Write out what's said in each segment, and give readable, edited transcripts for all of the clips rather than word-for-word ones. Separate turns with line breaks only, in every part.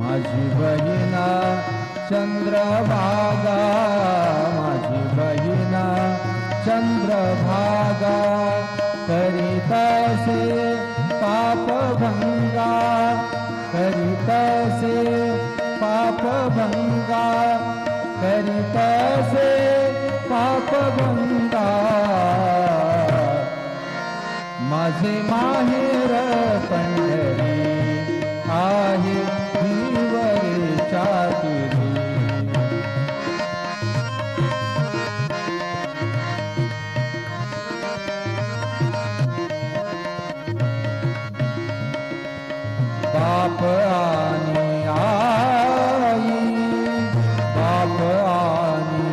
माझी बहिणा चंद्रभागा, माझी बहिणा चंद्रभागा, करीतसे पापभंगा, करीतसे पापभंगा, करीतसे पापभंगा. माझे माहेर पंढरी आहे हिवरेच्या तीरी. बाप आणि आई, बाप आणि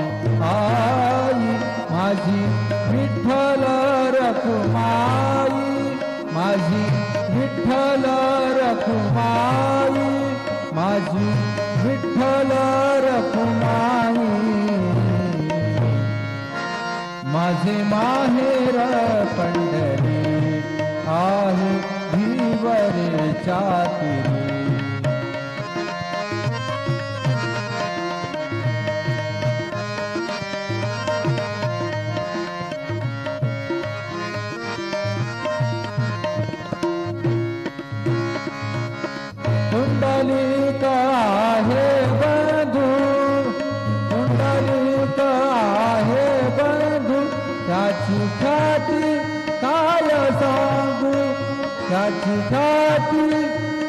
आई, माझी विठ्ठल रखुमाई, माझी विठ्ठल रखुमाई, माझी विठ्ठल रखुमाई. माझे माहेर पंढरी आहे हिवरेच्या तीरी. कुंडलिक आहे बंधू, कुंडलिक आहे बंधू, त्याची ख्याती काय सांगू, त्याची ख्याती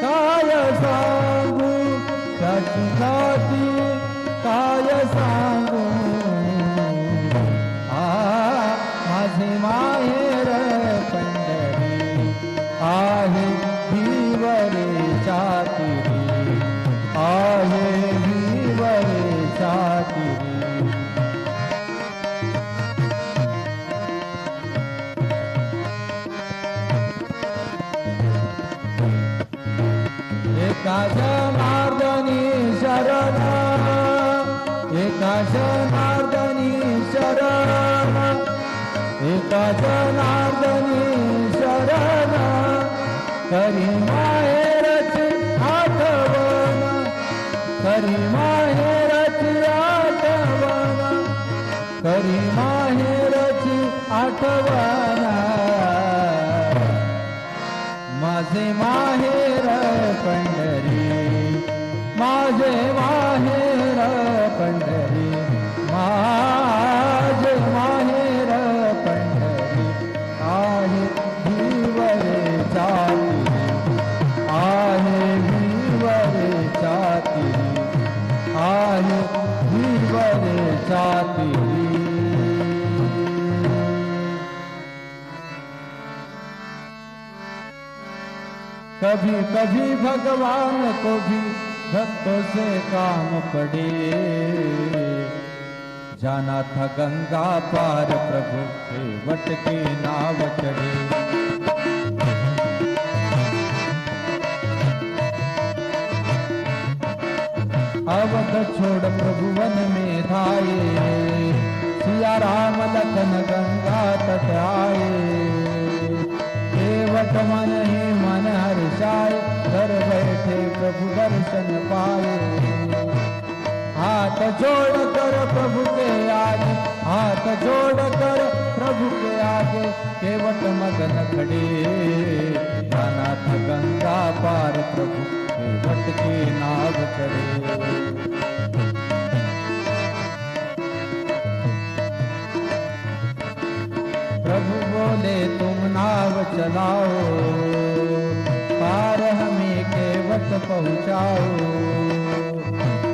काय सांगू, त्याची ख्याती काय सांगू. माझे माहेर पंढरी आहे हिवरेच्या तीरी, आहे हिवरेच्या तीरी. एका जनार्दनी शरण, एका जनार्दनी शरण, एका जनार्दनी शरण, करी माहेरची आठवण, करी माहेरची आठवण, करी माहेरची आठवण. माझे माहेर पंढरी, माझे माहेर पंढरी, माझे माहेर पंढरी आहे हिवरेच्या तीरी, आहे हिवरेच्या तीरी, आहे हिवरेच्या तीरी. कभी कभी भगवान को भी भक्तों से काम पड़े, जाना था गंगा पार प्रभु के वट की नाव चढ़े. अवध छोड़ प्रभु वन में धाये, सिया राम लखन गंगा तट आए. केवट मन ही मन हर्षाए, घर बैठे प्रभु दर्शन पाए. हाथ जोड़ कर प्रभु के आगे, हाथ जोड़ कर प्रभु के आगे, केवट मगन खड़े. जाना था गंगा पार प्रभु केवट की नाव चढ़े. प्रभु बोले तुम नाव चलाओ, पार हमें केवट पहुँचाओ.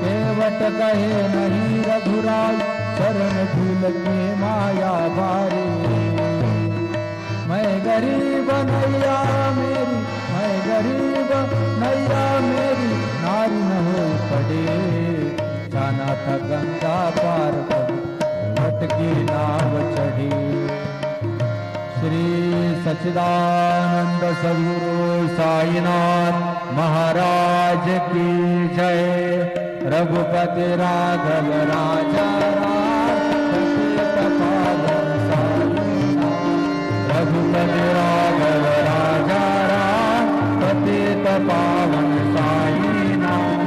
केवट कहे नहीं रघुराई, चरण धूल के माया भारी. मैं गरीब नैया मेरी, मैं गरीब नैया मेरी, नारी न हो पड़े. जाना था गंगा पार केवट की नाव चढ़ी. श्री सच्चिदानंद सद्गुरु साईनाथ महाराज की जय. रघुपति राघव राजा राम, रघुपति राघव राजा राम, पतित पावन